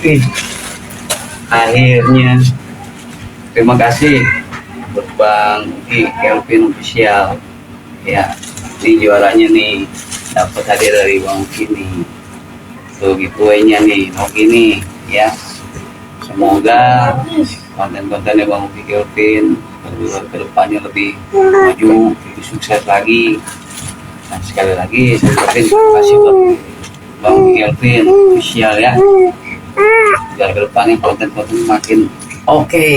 Ih, akhirnya terima kasih buat Bang Uki Kelvin Official ya. Ini juaranya nih, dapat hadiah dari Bang Uki nih. Tuh giveaway-nya nih, Uki nih ya. Semoga konten-kontennya Bang Uki Kelvin ke depannya lebih maju, lebih sukses lagi. Dan sekali lagi saya ucapin terima kasih buat Bang Uki Kelvin Official ya. Biar ke depannya konten-konten makin oke.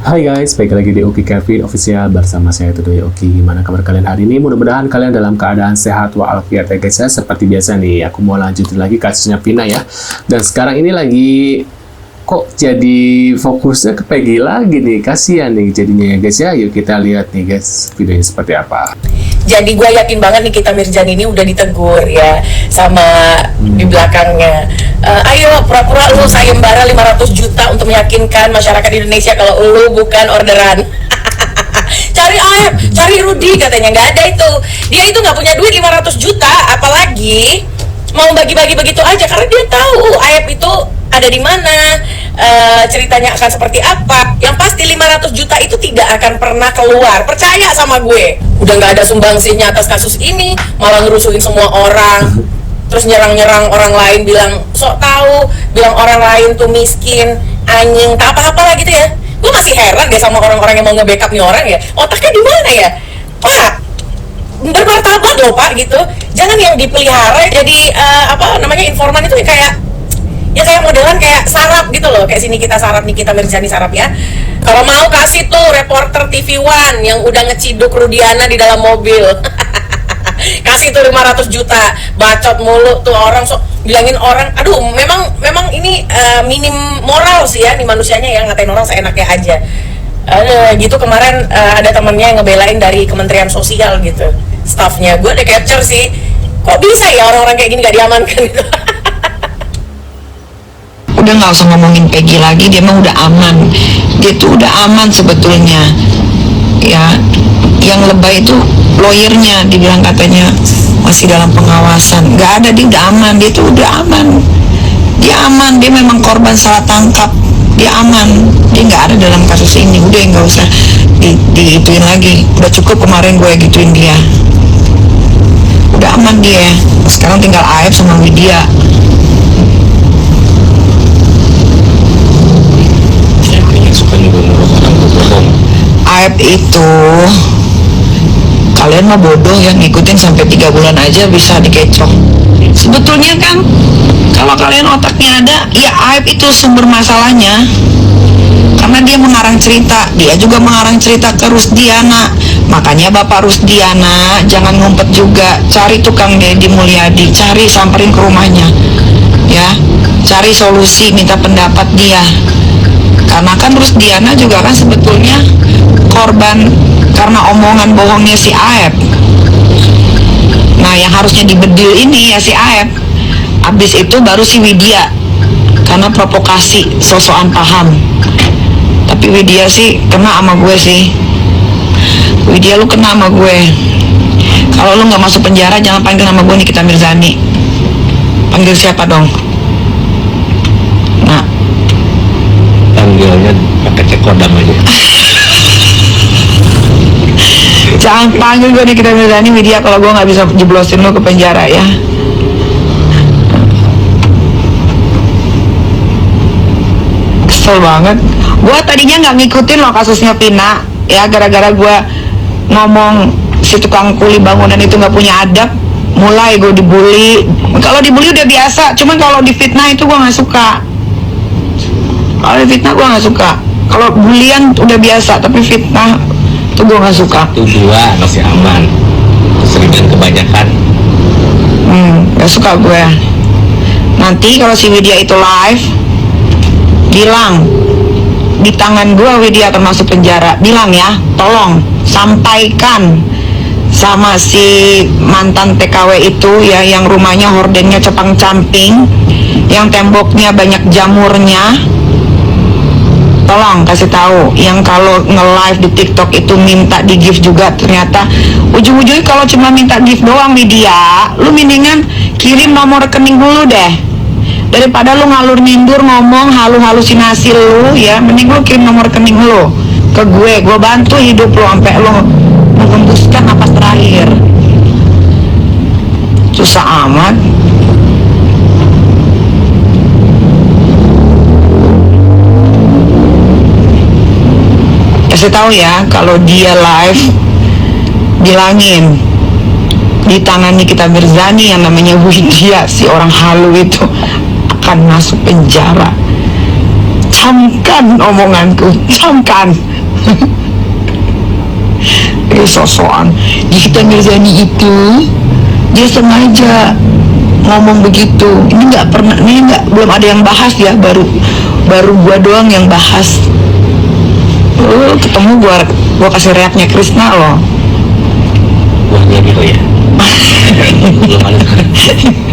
Hai guys, balik lagi di Uki Kelvin Official bersama saya Tudoy Oki. Gimana kabar kalian hari ini? Mudah-mudahan kalian dalam keadaan sehat walafiat ya guys ya. Seperti biasa nih, aku mau lanjutin lagi kasusnya Vina ya. Dan sekarang ini lagi kok jadi fokusnya ke Peggy lagi nih. Kasihan nih jadinya ya guys ya. Yuk kita lihat nih guys videonya seperti apa. Jadi gue yakin banget Nikita Mirzani ini udah ditegur ya sama di belakangnya. Ayo pura-pura lu sayembara 500 juta untuk meyakinkan masyarakat Indonesia kalau lu bukan orderan. Cari Aep, cari Rudi katanya, nggak ada itu. Dia itu nggak punya duit 500 juta, apalagi mau bagi-bagi begitu aja karena dia tahu Aep itu ada di mana, ceritanya akan seperti apa. Yang pasti 500 juta itu tidak akan pernah keluar. Percaya sama gue. Udah nggak ada sumbangsihnya atas kasus ini, malah ngerusuin semua orang. Terus nyerang-nyerang orang lain, bilang sok tahu, bilang orang lain tuh miskin, anjing, tak apa-apa lah gitu ya. Gue masih heran deh sama orang-orang yang mau nge-backup nih orang ya. Otaknya di mana ya? Pak, bermartabat loh Pak gitu. Jangan yang dipelihara jadi informan itu kayak modelan kayak sarap gitu loh, kayak sini kita sarap nih, kita Mirzani sarap ya. Kalau mau kasih tuh reporter TV One yang udah ngeciduk Rudiana di dalam mobil. Kasih tuh 500 juta, bacot mulu tuh orang, so bilangin orang, aduh memang ini minim moral sih ya nih manusianya yang ngatain orang seenaknya aja. Gitu kemarin ada temennya yang ngebelain dari Kementerian Sosial gitu, staffnya. Gue udah capture sih, kok bisa ya orang-orang kayak gini gak diamankan gitu. Udah nggak usah ngomongin Peggy lagi, dia mah udah aman. Dia tuh udah aman sebetulnya ya. Yang lebay itu lawyernya, dibilang katanya masih dalam pengawasan. Nggak ada, dia udah aman. Dia tuh udah aman, dia aman. Dia memang korban salah tangkap, dia aman. Dia nggak ada dalam kasus ini. Udah nggak usah digituin lagi. Udah cukup kemarin gue gituin dia. Udah aman dia. Sekarang tinggal Aep sama Widya. Aep itu, kalian mah bodoh yang ngikutin sampai 3 bulan aja bisa dikecoh. Sebetulnya kan kalau kalian otaknya ada, ya Aep itu sumber masalahnya. Karena dia mengarang cerita, dia juga mengarang cerita ke Rusdiana. Makanya Bapak Rusdiana jangan ngumpet juga, cari tukang Deddy Mulyadi, cari samperin ke rumahnya ya, cari solusi, minta pendapat dia. Karena kan Rusdiana juga kan sebetulnya korban karena omongan bohongnya si Aep. Nah yang harusnya dibedil ini ya si Aep. Abis itu baru si Widya, karena provokasi sosokan paham. Tapi Widya sih kena sama gue sih. Widya lu kena sama gue. Kalau lu gak masuk penjara jangan panggil nama gue Nikita Mirzani. Panggil siapa dong? Nah, Panggilnya pakai cek kodam aja. jangan panggil gue Nikita Mirzani Widya kalau gue nggak bisa jeblosin lu ke penjara ya. Kesel banget. Gue tadinya nggak ngikutin loh kasusnya Vina ya, gara-gara gue ngomong si tukang kuli bangunan itu nggak punya adab, mulai gue dibully. Kalau dibully udah biasa, cuman kalau difitnah itu gue nggak suka. Kalau fitnah gue nggak suka. Kalau bulian udah biasa, tapi fitnah itu gue nggak suka. 1, 2 masih aman. Keseringan kebanyakan. Gak suka gue. Nanti kalau si Widya itu live, bilang di tangan gue Widya akan masuk penjara. Bilang ya, tolong sampaikan sama si mantan TKW itu ya, yang rumahnya hordennya cepang camping, yang temboknya banyak jamurnya. tolong kasih tahu yang kalau nge-live di TikTok itu minta di gift juga, ternyata ujung-ujungnya kalau cuma minta gift doang nih dia, lu mendingan kirim nomor rekening dulu deh, daripada lu ngalur nindur ngomong halusinasi lu ya. Mending lu kirim nomor rekening lu ke gue bantu hidup lu sampai lu menghembuskan napas terakhir. Susah amat. Kasih tahu ya, kalau dia live bilangin ditangani kita Mirzani yang namanya Widya, si orang halu itu akan masuk penjara. Camkan omonganku, camkan. Sosokan Nikita Mirzani itu dia sengaja ngomong begitu. Ini nggak pernah, belum ada yang bahas ya, baru gua doang yang bahas. Ketemu gua kasih reaknya Krisna loh. Wah jadi lo ya. Belum ada.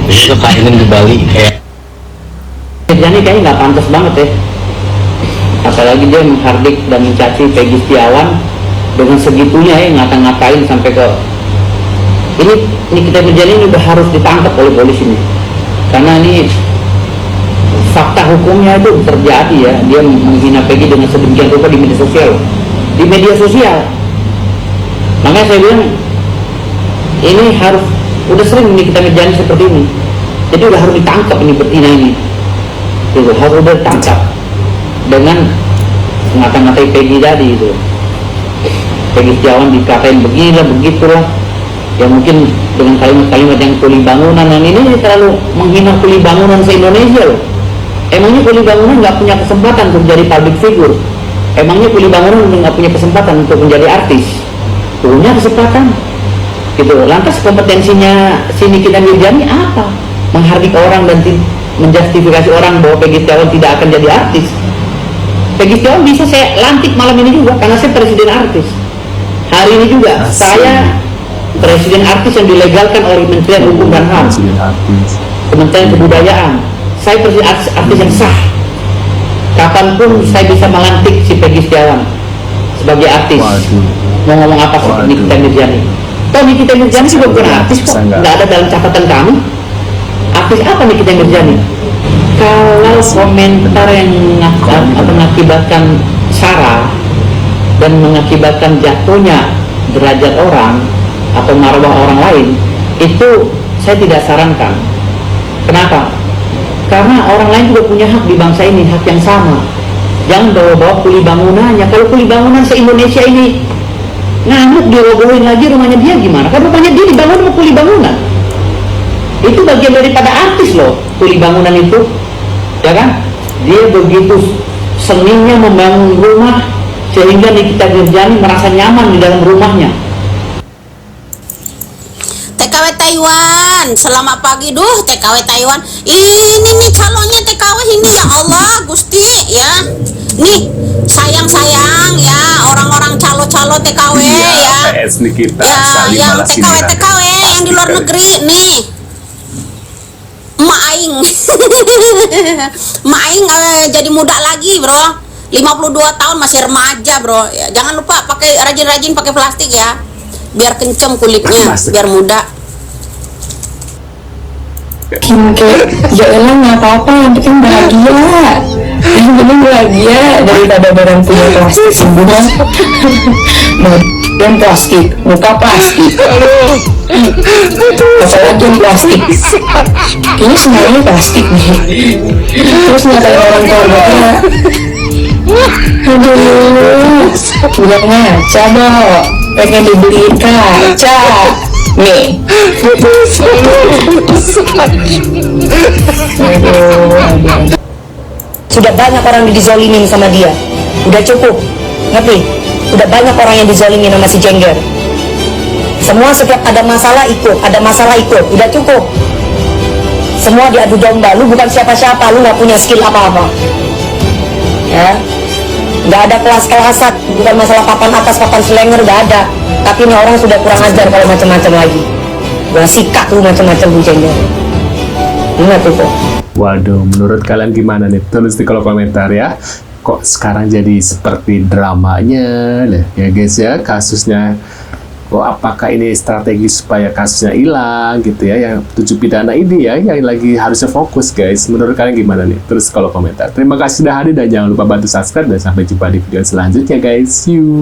Itu kainan di Bali kayak. Jadi kayaknya nggak pantas banget ya. Apalagi dia menghardik dan mencaci Peggy Setiawan dengan segitunya ya, ngata-ngatain sampai ke ini Nikita Mirzani ini udah harus ditangkap oleh polisi nih. Karena ini fakta hukumnya itu terjadi ya, dia menghina Peggy dengan sedemikian rupa di media sosial. Di media sosial. Makanya saya bilang ini harus, udah sering Nikita Mirzani seperti ini. Jadi udah harus ditangkap ini betina ini. Itu harus udah ditangkap dengan ngata-ngatai Peggy tadi itu. Peggy Setiawan dikatain beginilah begitulah. Ya mungkin dengan kalimat-kalimat yang kuli bangunan, dan ini terlalu menghina kuli bangunan se-Indonesia loh. Emangnya kuli bangunan nggak punya kesempatan untuk jadi public figure? Emangnya kuli bangunan nggak punya kesempatan untuk menjadi artis? Punya kesempatan. Gitu. Lantas kompetensinya si Nikita Mirzani apa? Menghardik orang dan menjustifikasi orang bahwa Peggy Setiawan tidak akan jadi artis. Peggy Setiawan bisa saya lantik malam ini juga karena saya presiden artis. Hari ini juga saya presiden artis yang dilegalkan oleh Kementerian Hukum dan HAM, Kementerian Kebudayaan. Saya presiden artis yang sah. Kapanpun saya bisa melantik si Peggy Setiawan sebagai artis. Mau ngomong apa seperti Nikita Mirzani? Toh Nikita Mirzani sih bukan artis kok, nggak ada dalam catatan kami. Artis apa Nikita Mirzani? Kalau komentar yang mengakibatkan sara dan mengakibatkan jatuhnya derajat orang atau marwah orang lain, itu saya tidak sarankan. Kenapa? Karena orang lain juga punya hak di bangsa ini, hak yang sama. Jangan bawa-bawa kuli bangunannya. Kalau kuli bangunan se-Indonesia ini ngamuk dirobohin lagi rumahnya dia gimana? Kan rumahnya dia dibangun sama kuli bangunan. Itu bagian daripada artis loh, kuli bangunan itu, ya kan? Dia begitu seninya membangun rumah sehingga Nikita Mirzani merasa nyaman di dalam rumahnya. TKW Taiwan, selamat pagi. Duh, TKW Taiwan. Ini nih calonnya TKW ini, ya Allah, Gusti ya. Nih, sayang-sayang ya orang-orang calo-calo TKW ya. PS Nikita Ya, yang TKW yang di luar negeri nih. Emak aing. Emak aing jadi muda lagi, Bro. 52 tahun masih remaja, Bro. Ya, jangan lupa pakai rajin-rajin pakai plastik ya. Biar kenceng kulitnya, biar muda. Kayak ya elah nggak apa-apa, yang penting bahagia. Yang penting bahagia daripada barang punya plastik sembuhan. Dan plastik, muka plastik. Apalagi yang plastik. Ini semuanya plastik nih. Terus ngatain orang tua bapak. Aduh, bilang ngaca dong, pengen dibeliin kaca. Nih. Sudah banyak orang dizolimin sama dia. Udah cukup, ngerti? Udah banyak orang yang dizolimin sama si Jengger. Semua setiap ada masalah ikut, udah cukup. Semua diadu domba, lu bukan siapa-siapa, lu gak punya skill apa-apa. Ya, nggak ada kelas-kelasan, bukan masalah papan atas, papan selenger, nggak ada. Tapi ini orang sudah kurang ajar kalau macam-macam lagi. Gua sikat lu macam-macam Bu Jengger. Ingat itu. Waduh, menurut kalian gimana nih? Tulis di kolom komentar ya. kok sekarang jadi seperti dramanya lah ya guys ya kasusnya. Oh, apakah ini strategi supaya kasusnya hilang gitu ya, yang 7 pidana ini ya yang lagi harusnya fokus guys. Menurut kalian gimana nih? Terus kalau komentar. Terima kasih sudah hadir dan jangan lupa bantu subscribe dan sampai jumpa di video selanjutnya guys. See you.